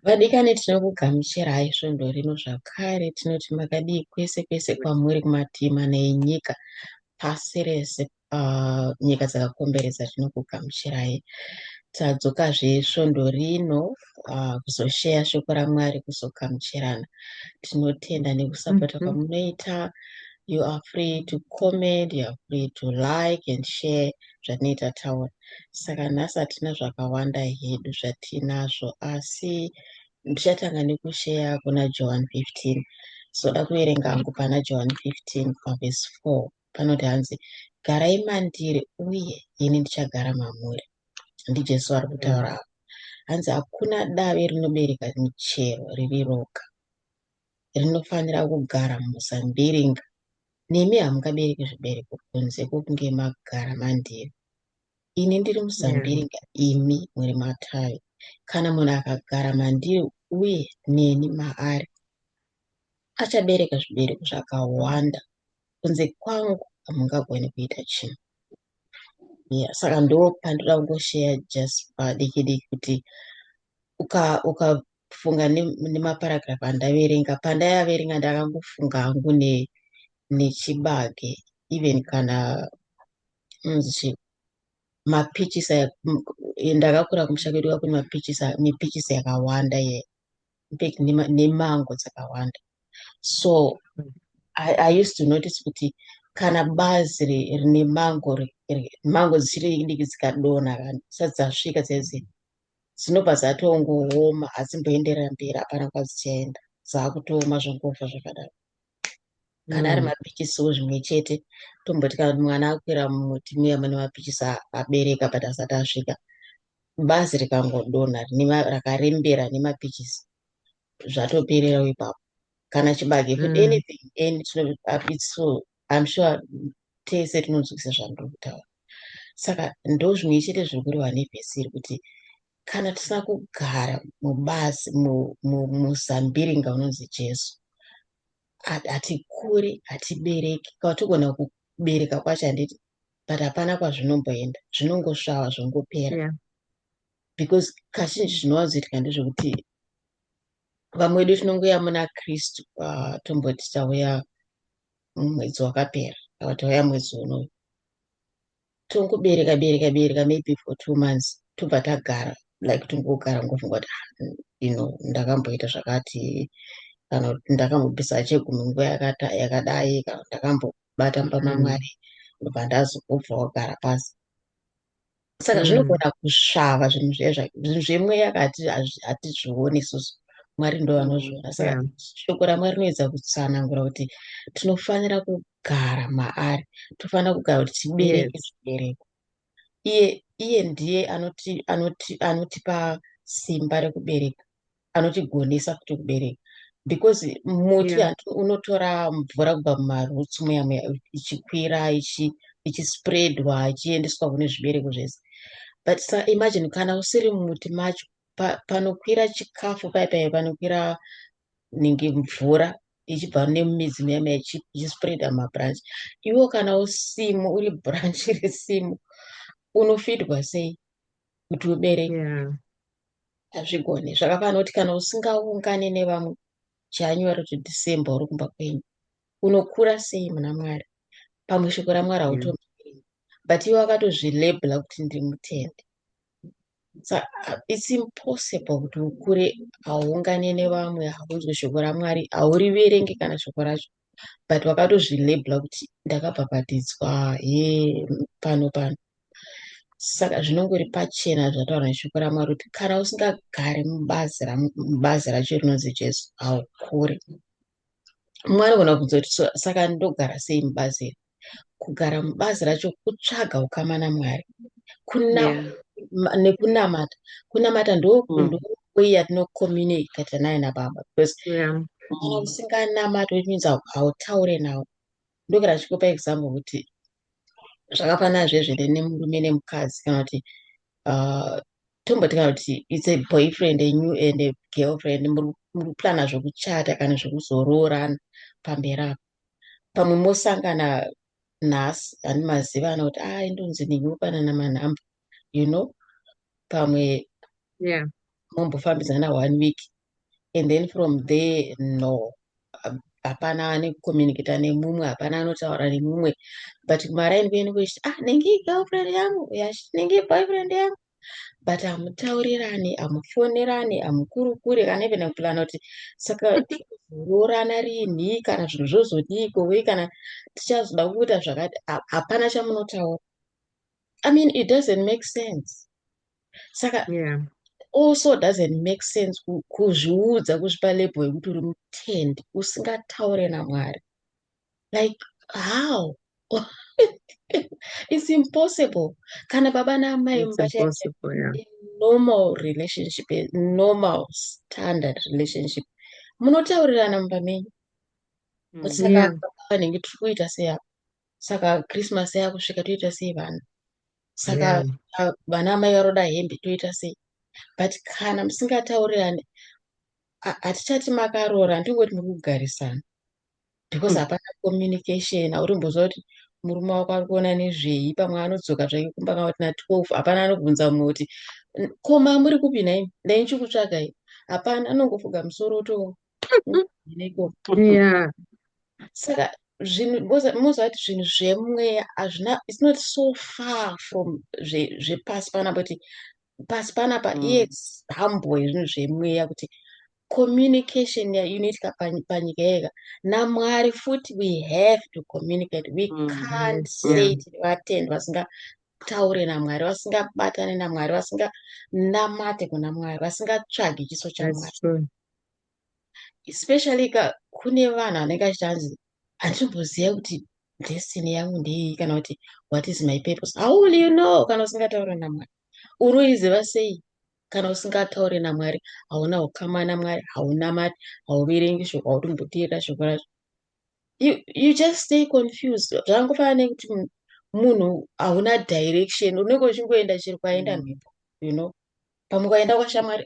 Vadikani tinokugamuchirai svondo rino zvakare. Tinoti makadii kwese kwese kwamuri kumativi mana enyika pasi rese, nyika dzakakomberedza tinokugamuchirai. Tadzokazve svondo rino kuzosheya shoko raMwari, kuzogamuchirana. Tinotenda nekusapota Mhm. kwamunoita. You are free to comment, you are free to like and share zvatinoita taura. Saka nhasi hatina zvakawanda hedu zvatinazvo, asi ndichatanga nekusheya kuna John 15. Soda kuverenga hangu pana John 15 pavhesi 4. Panoti hanzi, garai mandiri uye ini ndichagara mamuri. NdiJesu ari kutaura apa. Hanzi hakuna davi rinobereka michero riri roga, rinofanira kugara muzambiringa. Nemi hamungabereki zvibereko kunze kwokunge magara mandiri. Ini ndiri Yeah. muzambiringa, imi muri matavi. Kana munhu akagara mandiri uye neni maari, achabereka zvibereko zvakawanda. Kunze kwangu hamungagoni kuita chinhu. Saka ndo pandoda kungosheya just padiki diki kuti ukafunga nemaparagraph andaverenga, pandayaverenga ndakangofunga hangu nechibage, even kana mapichisi ndakakura kumusha kwedu kune mipichisi yakawanda nemango dzakawanda. So I used to notice kuti kana bazi rine mango dzichiri diki dzikadonha zvisati dzasvika dzaizi dzinobva dzatongooma, hadzimboenderera mberi, hapana kwadzichaenda, dzakutooma zvongofa zvakadaro. Kana ari mapichisiwo zvimwe chete, tomboti kana mwana akwira mumuti muya mune mapichisi abereka but asati asvika, bazi rikangodonha rakarembera nemapichisi, zvatoperera ipapo. Kana chibage futi, anything, so I'm sure tese tinonzwisa zvandiri kutaura. Saka ndo zvimwe chete zviri kurehwa nevhesi iri kuti kana tisina kugara mubazi muzambiringa unonzi Jesu, hatikuri, hatibereki. Katogona kubereka kwacho handiti, but hapana kwazvinomboenda, zvinongosvava zvongopera. Yeah. Because kazhinji zvinowanzoitika ndezvekuti vamwe vedu tinongoya muna Kristu, tomboti tauya mwedzi wakapera kana tauya mwedzi unoyu, tongobereka bereka bereka maybe for 2 months, tobva tagara like tongogara ngofunga kuti ndakamboita zvakati, kana kuti ndakambobvisa chegumi nguva yakadai, kana ndakambobata mbama Mwari ndobva ndazobva wagara pasi. Saka zvinogona kusvava zvinhu zvinhu zvemweya hatizvioni isusu, Mwari ndo vanozviona. Saka Yeah. shoko raMwari rinoedza kutsanangura kuti tinofanira kugara maari, tofanira kugara kuti tibereke Yes. zvibereko. Iye ndiye anotipa simba rekubereka, anotigonesa kuti kubereka. Because muti Yeah. unotora mvura kubva mumarutsi muya muya, ichikwira ichispreadwa ichiendeswa kune zvibereko zvese. But imagine kana usiri mumuti macho, panokwira chikafu paipai, panokwira ninge mvura ichibva nemumidzi muya muya ichispreada mabranch. Iwo kana usimo, uri branch resimo, unofidwa sei kuti ubereke? Yeah. Hazvigoni. Zvakafanira kuti kana usingaungani nevamwe January to December uri kumba kwenyu, unokura sei muna Mwari? Pamwe shoko raMwari Yeah. hautomiri, but iwo akatozvilabhela kuti ndiri mutende. So it's impossible kuti ukure hauungani nevamwe, haunzwi shoko raMwari, hauriverengi kana shoko racho, but wakatozvilabhela kuti ndakabhabhatidzwa pano. Saka zvinongori pachena zvataurwa neshoko raMwari kuti kana usingagari mubazi racho rinonzi Jesu, haukuri. Mwari anogona kunzwa kuti saka ndogara sei mubazi iri. Kugara mubazi racho kutsvaga ukama naMwari, Yeah. nekunamata. Kunamata ndo way yatinocommunicata naye naBaba, because Yeah. kana usinganamati, which means hautaure nawo. Ndogara chikupa example kuti zvakafanana zvezvere nemurume nemukadzi, kana kuti tomboti kana kuti it's a boyfriend enyu and a girlfriend, muri plana zvokuchata kana zvokuzoroorana pamberi apo. Pamwe mosangana nhasi, handimaziva kuti indonzi ninyopanana manhamba, pamwe Yeah. mombofambidzana 1 week and then from there no, hapana anekucommunicata nemumwe, hapana anotaura nemumwe. But kumaraini kwenu kwechiti nenge girlfriend yangu, nenge boyfriend yangu, but hamutaurirani, hamufonerani, hamukurukuri kana even kupurana kuti saka tikazoroorana rini kana zvinhu zvozodiko wei kana tichazoda kuita zvakati, hapana chamunotaura. I mean, it doesn't make sense. Saka also doesn't make sense kuzviudza kusvipa level yekuti uri mutendi usingataure naMwari. Like how? It's impossible. Kana baba namai mubachaita normal relationship, normal standard relationship, munotaurirana mumba menyu. Saka vanenge tiri kuita sei apa? Saka Christmas yakusvika toita sei vana? Saka vana mai varoda hembe toita sei? But kana musingataurirani, hatichati makaroora, ndingoti muri kugarisana because hapana communication. Haurimbozwa kuti murume wako ari kuona nezvei pamwe anodzoka zvake kumba kana kuti na12 hapana anobvunza mumwe kuti koma muri kupi nai, ndai ndichikutsvakai. Hapana, anongofuga musoro neko. Saka zvinhu mozva kuti zvinhu zvemweya hazvina, it's not so far from zvepasi panapa, kuti pasi panapa iexample yezvinhu zvemweya kuti communication inoitika panyika yega naMwari futi. We have to communicate. We can't say tiri vatendi vasingataure naMwari, vasingabatane naMwari, vasinganamate kuna Mwari, vasingatsvagi chiso chaMwari. Especially kune vanhu vanenge achitanzi handitomboziva kuti destiny yangu ndei kana kuti what is my purpose. How will you know kana usingataure naMwari? Unoiziva sei kana usingataure naMwari? Hauna ukama naMwari, haunamati, hauverengi shoko, hautomboteerera shoko racho. You just stay confused. Zvangofanana nekuti munhu hauna direction, unenge uchingoenda chiri kwaenda mhepo, you know. Pamwe ukaenda kwashamwari,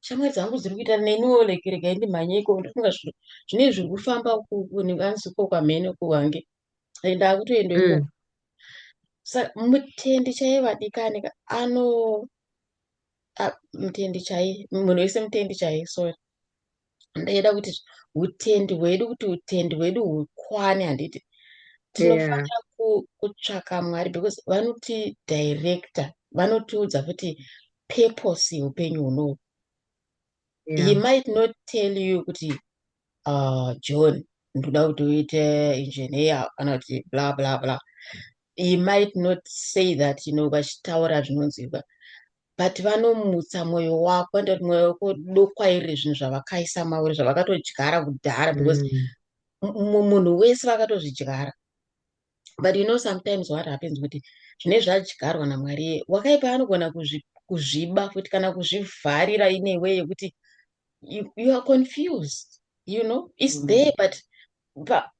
shamwari dzangu dziri kuita neniwo like regai ndimhanye iko, ndofunga zvine zviri kufamba kunanziko kwamhene kuhwange ndakutoenda ikoko. Saka mutendi chaiye vadikani mutendi chaiye, munhu wese mutendi chaiye, sorry, ndaida kuti utendi hwedu hukwane. Handiti tinofanira kutsvaka Mwari because vanoti director, vanotiudza kuti purpose yeupenyu hunohu. He might not tell you kuti John, ndoda kuti uite engineer kana kuti blah blah blah. He might not say that, you know, vachitaura zvinonzwika, but vanomutsa mwoyo wako, enda kuti mwoyo wako dokwairire zvinhu zvavakaisa mauri, zvavakatodyara kudhara, because munhu wese vakatozvidyara. But you know sometimes what happens kuti zvine zvadyarwa naMwari, wakaipa anogona kuzviba futi kana kuzvivharira in a way yekuti you are confused, you know. It's there, but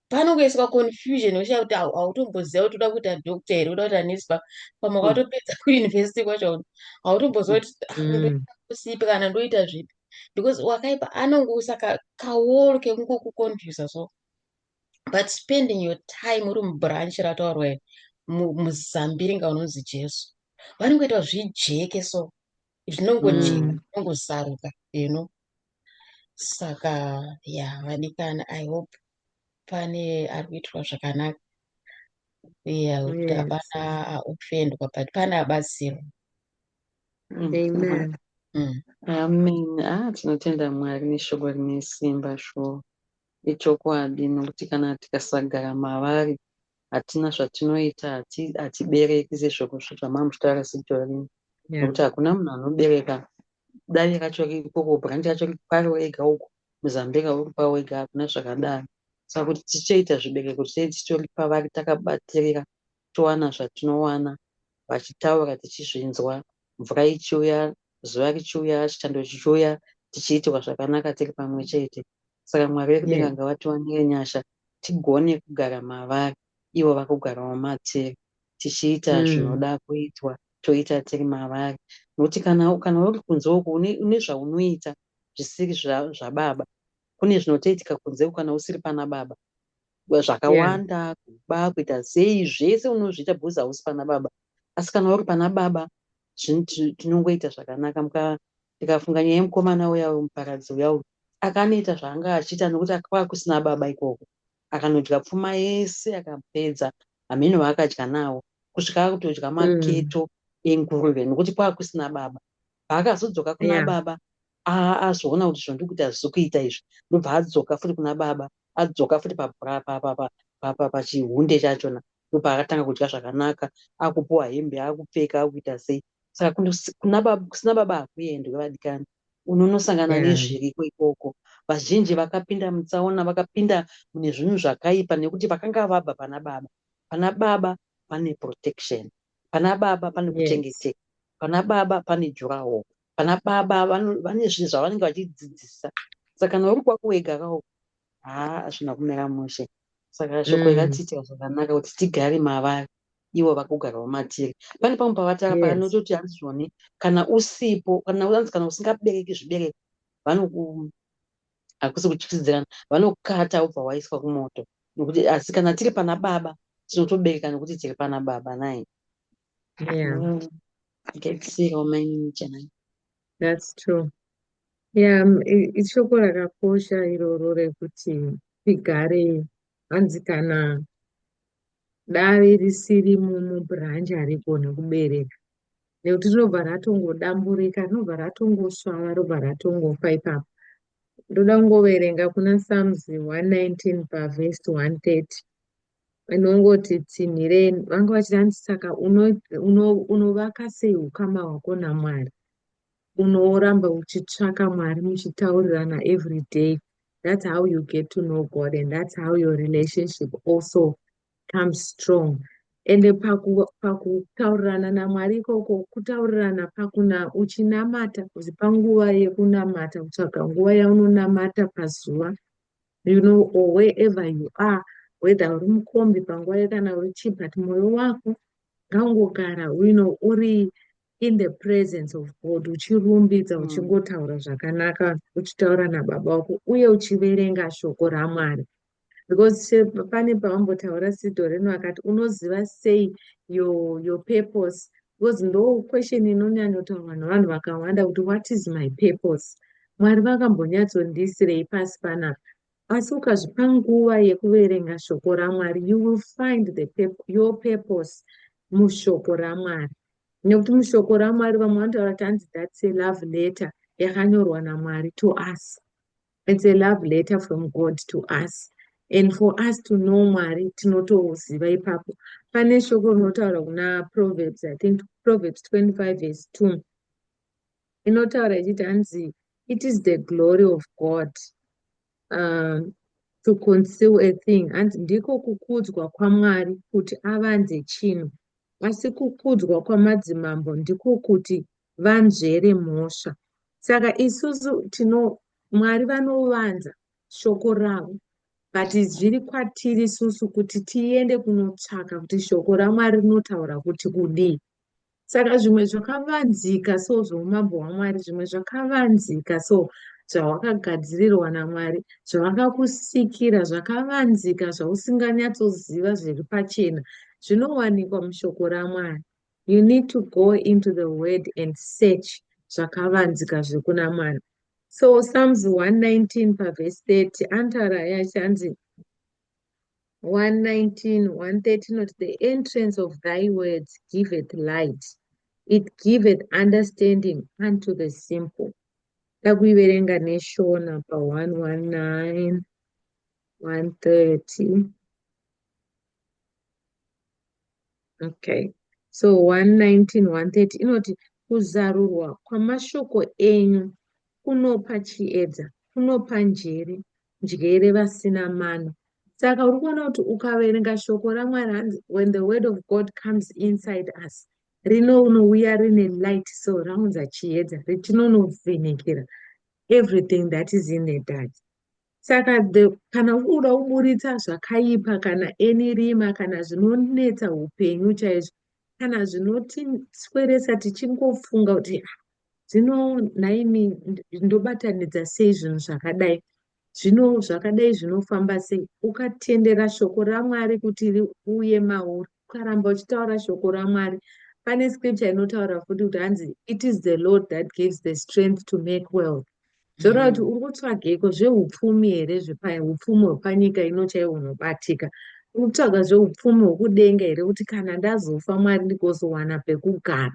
panongoiswa confusion wechita kuti hautomboziva kuti uda kuita doctor here, uda kuita nesi. Pamwe wakatopedza kuuniversity kwacho hautomboziva kuti ndoita kusipi kana ndoita zvipi, because wakaipa anongoisa kaworo kekungokuconfusa so. But spending your time uri mubranch rataurwa muzambiringa unonzi Jesu, vanongoita zvijeke so zvinongojeka, zvinongosaruka, you know. Saka vadikana, I hope pane ari kuitwa zvakanaka, kuti hapana ofendwa, but pane abatsirwa. Amen. Tinotenda Mwari neshoko rine simba sho, ichokwadi, nokuti kana tikasagara mavari hatina zvatinoita, hatibereki sezvoko zvamamuchitaura sitorino, nokuti hakuna munhu anobereka davi racho rikoko, brandi racho rikuparo ega uko, muzambega uri pawo ega, hakuna zvakadaro. Saka kuti tichoita zvibereko titori pavari takabatirira, towana zvatinowana, vachitaura tichizvinzwa, mvura ichiuya, zuva richiuya, chitando chichiuya, tichiitirwa zvakanaka tiri pamwe chete. Saka Mwari wekudenga ngavatiwanire nyasha, tigone kugara mavari, ivo vakugarawo matiri, tichiita zvinoda kuitwa, toita tiri mavari. Nokuti kana uri kunze uko une zvaunoita zvisiri zvababa, kune zvinotoitika kunze uko kana usiri pana baba, zvakawanda, kuba, kuita sei, zvese unozviita bhuzi hausi pana baba. Asi kana uri pana baba, tinongoita zvakanaka. ndikafunga nyaya yemukomana uya muparadzi uya uyu akanoita zvaanga achiita nokuti akava kusina baba ikoko, akanodya pfuma yese akapedza, hameno vaakadya nawo kusvika akutodya maketo enguruve nokuti kwava kusina baba. Paakazodzoka kuna Yeah. baba azoona kuti zvandiri kuita hazvizi kuita izvi, ndobva adzoka futi kuna baba, adzoka futi pachihunde chachona, ndopaakatanga kudya zvakanaka, akupuwa hembe akupfeka akuita sei. Saka kusina baba hakuendwi vadikani, unonosangana Yeah. nezviriko ikoko. Vazhinji vakapinda mutsaona, vakapinda mune zvinhu zvakaipa nekuti vakanga vabva pana baba. Pana baba pane protection, pana baba pane Yes. kuchengeteka, pana baba pane juraho, pana baba vane zvinhu zvavanenge vachidzidzisa. Saka kana uri kwako wega kako hazvina kumira mushe. Saka shoko rakatiitira zvakanaka kuti tigare mavari, ivo vakugarawo matiri. Pane pamwe pavatara Yes. panototi hanzvoni kana usipo, kana usingabereki zvibereko, hakusi kutyisidzirana, vanokata ubva waiswa kumoto. Asi kana tiri pana baba tinotobereka nokuti tiri pana baba nai. Yeah. Ndikaitisirawo maini chanai. That's true. Yeah, ishoko rakakosha iroro rekuti tigare, hanzi kana dare risiri mubhuranji harigoni kubereka, nekuti rinobva ratongodamburika, rinobva ratongosvava, robva ratongofa ipapo. Ndoda kungoverenga kuna Psalms 119 pavhesi 130 inongoti tsinhireni, vanga vachiti saka unovaka sei ukama hwako naMwari, unoramba uchitsvaka Mwari muchitaurirana every day. That's how you get to know God, and that's how your relationship also comes strong. Ende pakutaurirana naMwari ikoko kutaurirana pakuna uchinamata, panguva yekunamata, kutsvaga nguva yaunonamata pazuva, or wherever you are, whether uri mukombi panguva kana uri chii, but mwoyo wako ngaungogara uri in the presence of God, uchirumbidza, uchingotaura zvakanaka, uchitaura nababa wako, uye uchiverenga shoko raMwari. Because pane pavambotaura sidho rino akati unoziva sei your purpose, because ndo question inonyanyotaurwa navanhu vakawanda kuti what is my purpose. Mwari vakambonyatsondisirei pasi panapa, asi ukazvipa nguva yekuverenga shoko raMwari, you will find your purpose mushoko raMwari. Nekuti mushoko raMwari vamwe vanotaura kuti hanzi that's a love letter yakanyorwa naMwari to us. It's a love letter from God to us. And for us to know Mwari, tinotoziva ipapo. Pane shoko rinotaura kuna Proverbs, I think Proverbs 25 verse 2. Inotaura ichiti hanzi, it is the glory of God to conceal a thing. Hanzi ndiko kukudzwa kwaMwari kuti avanze chinhu. Asi kukudzwa kwamadzimambo ndiko kuti vanzvere mhosva. Saka isusu Mwari vanovanza shoko ravo, but zviri kwatiri isusu kuti tiende kunotsvaka kuti shoko raMwari rinotaura kuti kudii. Saka zvimwe zvakavanzika so zvoumambo hwaMwari, zvimwe zvakavanzika so zvawakagadzirirwa naMwari, zvavakakusikira zvakavanzika zvausinganyatsoziva zviri pachena, zvinowanikwa mushoko raMwari. You need to go into the word and search zvakavanzika zviri kuna Mwari. So Psalms 119 pavhesi 30 anotaura yachanzi 119 130 not the entrance of thy words giveth light, it giveth understanding unto the simple. Takuiverenga neshona pa 119 130. Okay, so 119 130 inoti kuzarurwa kwamashoko enyu kunopa chiedza, kunopa njere vasina mano. Saka uri kuona kuti ukaverenga shoko raMwari, hanzi when the word of God comes inside us, rinouya rine light, so raunza chiedza richinonovhenekera everything that is in the dark. Saka kana uda kuburitsa zvakaipa, kana eni rima, kana zvinonetsa upenyu chaizvo, kana zvinotisweresa tichingofunga kuti zvino naimi ndobatanidza sei zvinhu zvakadai, zvino zvakadai zvinofamba sei, ukatendera shoko raMwari kuti riuye mauri, ukaramba uchitaura shoko raMwari, pane scripture inotaura futi kuti hanzi it is the Lord that gives the strength to make wealth. Zvoreva kuti uri kutsvageko zveupfumi here, upfumi hwepanyika ino chaiwo hunobatika. Uri kutsvaga zveupfumi hwokudenga here, kuti kana ndazofa Mwari ndikozowana pekugara,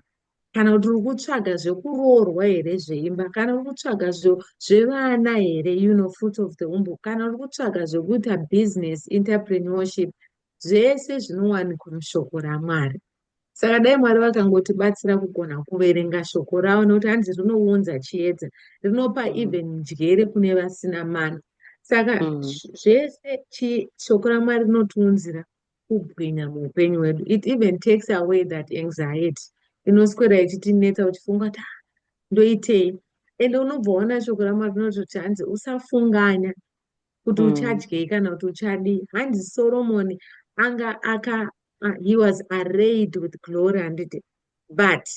kana kuti uri kutsvaga zvekuroorwa here zveimba, kana uri kutsvaga zvevana here, fruit of the womb, kana uri kutsvaga zvekuita business entrepreneurship, zvese zvinowanikwa mushoko raMwari. Saka dai Mwari vakangotibatsira kugona kuverenga shoko ravo, nokuti hanzi rinounza chiedza, rinopa even njere kune vasina mana. Saka zvese shoko raMwari rinotiunzira kubwinya muupenyu hwedu. It even takes away that anxiety inoswera ichitinetsa uchifunga kuti ndoitei. Ende unobva waona shoko raMwari rinototi hanzi usafunganya kuti uchadyei kana kuti uchadii. Hanzi Soromoni he was arrayed with glory handiti, but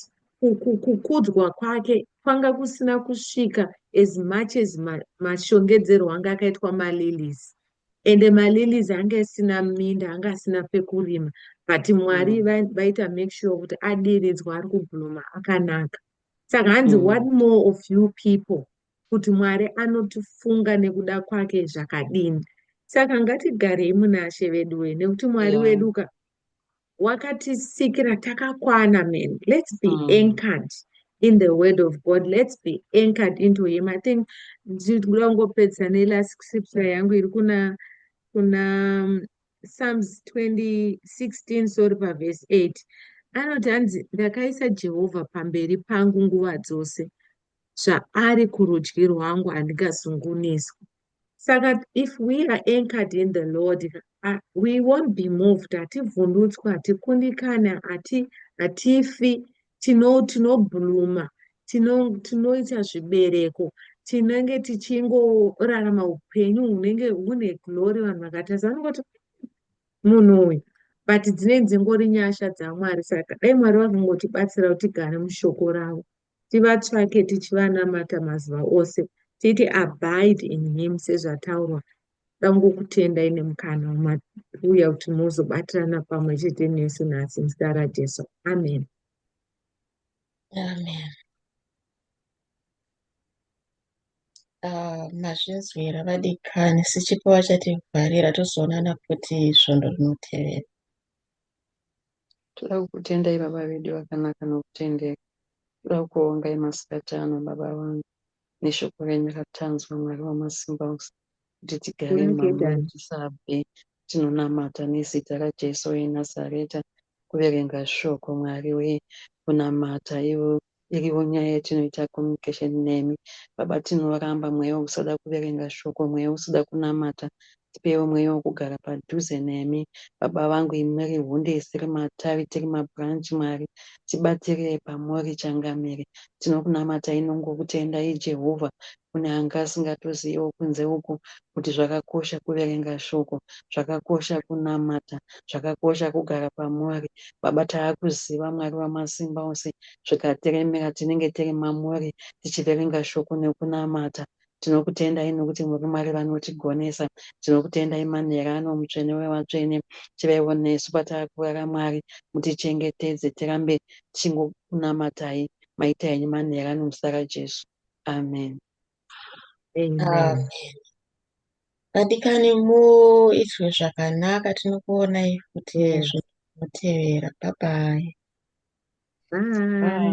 kukudzwa kwake kwanga kusina kusvika as much as mashongedzerwo anga akaitwa malilies. Ende malilies anga asina minda, anga asina pekurima, but Mwari vaita make sure kuti adiridzwa ari kubhuruma akanaka. Saka hanzi what more of you people, kuti Mwari anotifunga nekuda kwake zvakadini. Saka ngatigarei muna She vedu we, nekuti Mwari wedu wakatisikira takakwana man. Let's be anchored in the word of God. Let's be anchored into him. I think ndikuda kungopedza nelast scripture yangu iri kuna Psalms 20:16 sori paverse 8. Anoti hanzi ndakaisa Jehovha pamberi pangu nguva dzose, zvaari kurudyi rwangu handingazungunuswi. Saka if we are anchored in the Lord, we won't be moved. Hativhundutswa, hatikundikana, hatifi, tinobhuruma, tinoita zvibereko, tinenge tichingorarama upenyu hunenge hune glory. Vanhu vakatarisa vanongoti munhu uyu, but dzinenge dzingori nyasha dzaMwari. Saka dai Mwari vakangotibatsira kuti tigare mushoko ravo, tivatsvake tichivanamata mazuva ose, titi abide in him sezvataurwa. Dangokutendai nemukana wamauya kuti muzobatirana pamwe chete nesu nhasi muzita raJesu. Amen. Amen. Mazvinzwira vadikani, sichipiwa chativharira, tozoonana futi svondo rinotevera. Toda kukutendai baba vedu vakanaka nokutendeka. Toda kuongai masikati ano baba vangu neshoko renyu rakatanzwa Mwari wamasimba ose, kuti tigare mamuri tisabve, tinonamata nezita raJesu weNazareta. Kuverenga shoko Mwari we, kunamata iriwo nyaya yatinoita communication nemi baba. Tinoramba mweya wokusada kuverenga shoko, mweya wokusada kunamata, tipewo mweya wokugara padhuze nemi baba vangu. Imuri hunde isiri matavi, tiri mabranch Mwari, tibatirei pamuri changamire. Tinokunamata inongokutendai Jehovha, kune anga asingatoziviwo kunze uku kuti zvakakosha kuverenga shoko, zvakakosha kunamata, zvakakosha kugara pamuri baba. Taakuziva Mwari wamasimba ose, zvikatiremera tinenge tiri mamuri tichiverenga shoko nekunamata. Tinokutendai nokuti muri Mwari vanotigonesa. Tinokutendai manherano mutsvene wevatsvene, tivaiwo nesu pataakurara Mwari, mutichengetedze, tirambe tichingokunamatai. Maita henyu manherano muzita raJesu. Amen. Amen. Vadikani, muitwe zvakanaka, tinokuonai futi zvotevera. Bye bye. Bye.